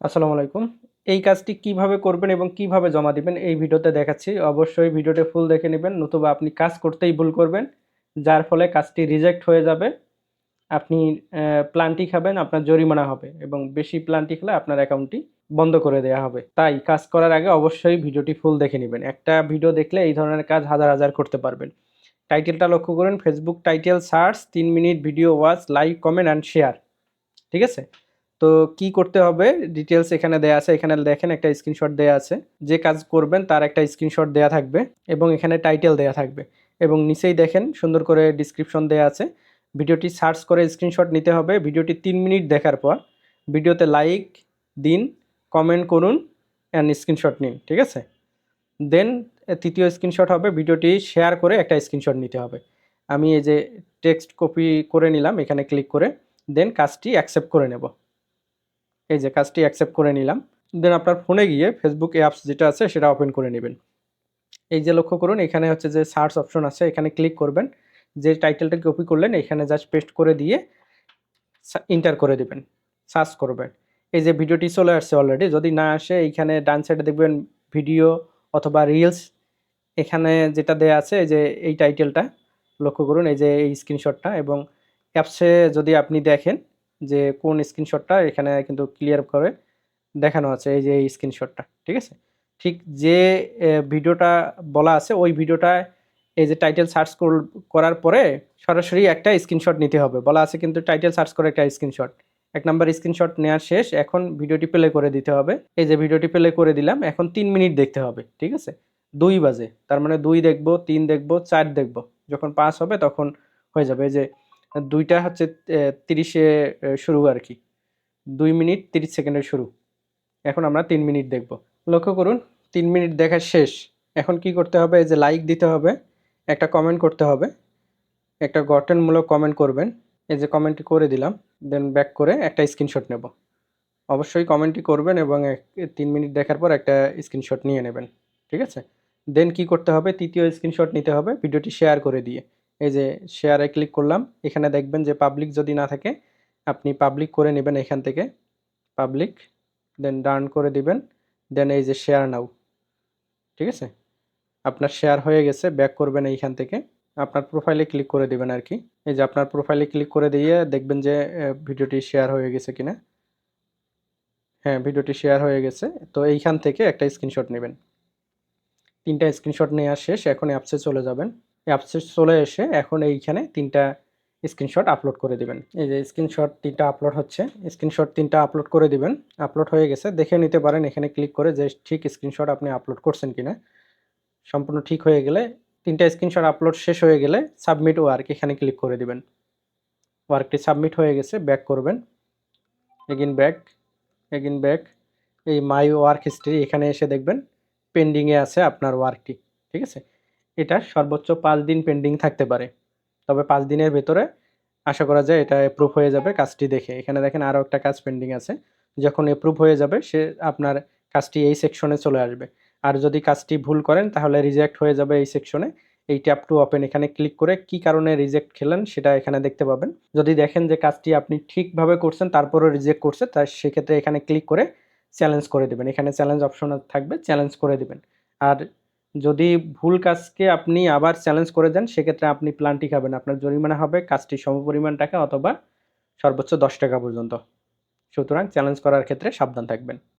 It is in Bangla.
আসসালামু আলাইকুম। এই কাজটি কিভাবে করবেন এবং কিভাবে জমা দিবেন এই ভিডিওতে দেখাচ্ছি। অবশ্যই ভিডিওটি ফুল দেখে নিবেন, নতুবা আপনি কাজ করতেই ভুল করবেন। যার ফলে কাজটি রিজেক্ট হয়ে যাবে। আপনি প্লান্টি খাবেন, আপনার জরিমানা হবে এবং বেশি প্লান্টি খেলে আপনার অ্যাকাউন্টটি বন্ধ করে দেয়া হবে। তাই কাজ করার আগে অবশ্যই ভিডিওটি ফুল দেখে নিবেন। একটা ভিডিও দেখলে এই ধরনের কাজ হাজার, হাজার করতে পারবেন। টাইটেলটা লক্ষ্য করুন, Facebook title search ৩ minute video watch, like, comment and share. ঠিক আছে? তো কি করতে হবে ডিটেইলস এখানে দেয়া আছে। এখানে দেখেন একটা স্ক্রিনশট দেয়া আছে। যে কাজ করবেন তার একটা স্ক্রিনশট দেয়া থাকবে এবং এখানে টাইটেল দেয়া থাকবে এবং নিচেই দেখেন সুন্দর করে ডেসক্রিপশন দেয়া আছে। ভিডিওটি সার্চ করে স্ক্রিনশট নিতে হবে। ভিডিওটি ৩ মিনিট দেখার পর ভিডিওতে লাইক দিন, কমেন্ট করুন অ্যান্ড স্ক্রিনশট নিন। ঠিক আছে? দেন তৃতীয় স্ক্রিনশট হবে ভিডিওটি শেয়ার করে একটা স্ক্রিনশট নিতে হবে। আমি এই যে টেক্সট কপি করে নিলাম এখানে ক্লিক করে, দেন কাজটি অ্যাকসেপ্ট করে নেব। এই যে কাজটি অ্যাকসেপ্ট করে নিলাম। দেন আপনার ফোনে গিয়ে ফেসবুক অ্যাপস যেটা আছে সেটা ওপেন করে নেবেন। এই যে লক্ষ্য করুন এখানে হচ্ছে যে সার্চ অপশন আছে, এখানে ক্লিক করবেন। যে টাইটেলটা কপি করলেন এখানে জাস্ট পেস্ট করে দিয়ে এন্টার করে দিবেন, সার্চ করবেন। এই যে ভিডিওটি চলে আসছে অলরেডি। যদি না আসে এইখানে ডান সাইডে দেখবেন ভিডিও অথবা রিলস, এখানে যেটা দেয়া আছে এই যে এই টাইটেলটা লক্ষ্য করুন, এই যে এই স্ক্রিনশটটা এবং অ্যাপসে যদি আপনি দেখেন যে কোন স্ক্রিনশটটা এখানে কিন্তু ক্লিয়ার করে দেখানো আছে, এই যে এই স্ক্রিনশটটা। ঠিক আছে? ঠিক যে ভিডিওটা বলা আছে ওই ভিডিওটায় এই যে টাইটেল সার্চ করার পরে সরাসরি একটা স্ক্রিনশট নিতে হবে। বলা আছে কিন্তু টাইটেল সার্চ করে একটা স্ক্রিনশট। ১ নাম্বার স্ক্রিনশট নেওয়া শেষ। এখন ভিডিওটি প্লে করে দিতে হবে। এই যে ভিডিওটি প্লে করে দিলাম। এখন ৩ মিনিট দেখতে হবে। ঠিক আছে? ২ বাজে। তার মানে ২ দেখব, ৩ দেখব, ৪ দেখব। যখন ৫ হবে তখন হয়ে যাবে। এই যে ২ টা হচ্ছে ৩০ এ শুরু আরকি। ২ মিনিট ৩০ সেকেন্ডে শুরু। এখন আমরা ৩ মিনিট দেখব। লক্ষ্য করুন ৩ মিনিট দেখা শেষ। এখন কি করতে হবে? এই যে লাইক দিতে হবে, একটা কমেন্ট করতে হবে, একটা গঠনমূলক কমেন্ট করবেন। এই যে কমেন্টটি করে দিলাম। দেন ব্যাক করে একটা স্ক্রিনশট নেব। অবশ্যই কমেন্টটি করবেন এবং ৩ মিনিট দেখার পর একটা স্ক্রিনশট নিয়ে নেবেন। ঠিক আছে? দেন কি করতে হবে? তৃতীয় স্ক্রিনশট নিতে হবে ভিডিওটি শেয়ার করে দিয়ে। এই যে শেয়ারে ক্লিক করলাম। এখানে দেখবেন যে পাবলিক যদি না থাকে আপনি পাবলিক করে নেবেন এখান থেকে। পাবলিক, দেন ডান করে দিবেন। দেন এই যে শেয়ার নাও। ঠিক আছে? আপনার শেয়ার হয়ে গেছে। ব্যাক করবেন এইখান থেকে। আপনার প্রোফাইলে ক্লিক করে দিবেন আরকি। এই যে আপনার প্রোফাইলে ক্লিক করে দিয়ে দেখবেন যে ভিডিওটি শেয়ার হয়ে গেছে কিনা। হ্যাঁ, ভিডিওটি শেয়ার হয়ে গেছে। তো এইখান থেকে একটা স্ক্রিনশট নিবেন। ৩ টা স্ক্রিনশট নেয়া শেষ। এখন অ্যাপসে চলে যাবেন। অ্যাপসে চলে এসে এখন এইখানে ৩ টা স্ক্রিনশট আপলোড করে দিবেন। এই যে স্ক্রিনশট ৩ টা আপলোড হচ্ছে। স্ক্রিনশট ৩ টা আপলোড করে দিবেন। আপলোড হয়ে গেছে। দেখে নিতে পারেন এখানে ক্লিক করে যে ঠিক স্ক্রিনশট আপনি আপলোড করছেন কিনা। সম্পূর্ণ ঠিক হয়ে গেলে ৩ টা স্ক্রিনশট আপলোড শেষ হয়ে গেলে সাবমিট ওয়ার্ক এখানে ক্লিক করে দিবেন। ওয়ার্কটি সাবমিট হয়ে গেছে। ব্যাক করবেন। Again back, again back. এই মাই ওয়ার্ক হিস্ট্রি এখানে এসে দেখবেন পেন্ডিং এ আছে আপনার ওয়ার্কটি। ঠিক আছে? এটা সর্বোচ্চ ৫ দিন পেন্ডিং থাকতে পারে। তবে ৫ দিনের ভেতরে আশা করা যায় এটা এপ্রুভ হয়ে যাবে কাজটি দেখে। এখানে দেখেন আরও একটা কাজ পেন্ডিং আছে। যখন এপ্রুভ হয়ে যাবে আপনার কাজটি এই সেকশনে চলে আসবে। আর যদি কাজটি ভুল করেন তাহলে রিজেক্ট হয়ে যাবে এই সেকশনে। এই ট্যাপ টু ওপেন এখানে ক্লিক করে কি কারণে রিজেক্ট খেলেন সেটা এখানে দেখতে পাবেন। যদি দেখেন যে কাজটি আপনি ঠিকভাবে করছেন তারপরেও রিজেক্ট করছে, সেক্ষেত্রে এখানে ক্লিক করে চ্যালেঞ্জ করে দিবেন। এখানে চ্যালেঞ্জ অপশন থাকবে, চ্যালেঞ্জ করে দিবেন। আর যদি ভুল কাজকে আপনি আবার চ্যালেঞ্জ করে দেন সেক্ষেত্রে আপনি প্লান্টি খাবেন। আপনার জরিমানা হবে কাজটির সমপরিমাণ টাকা অথবা সর্বোচ্চ ৳১০ পর্যন্ত। সুতরাং চ্যালেঞ্জ করার ক্ষেত্রে সাবধান থাকবেন।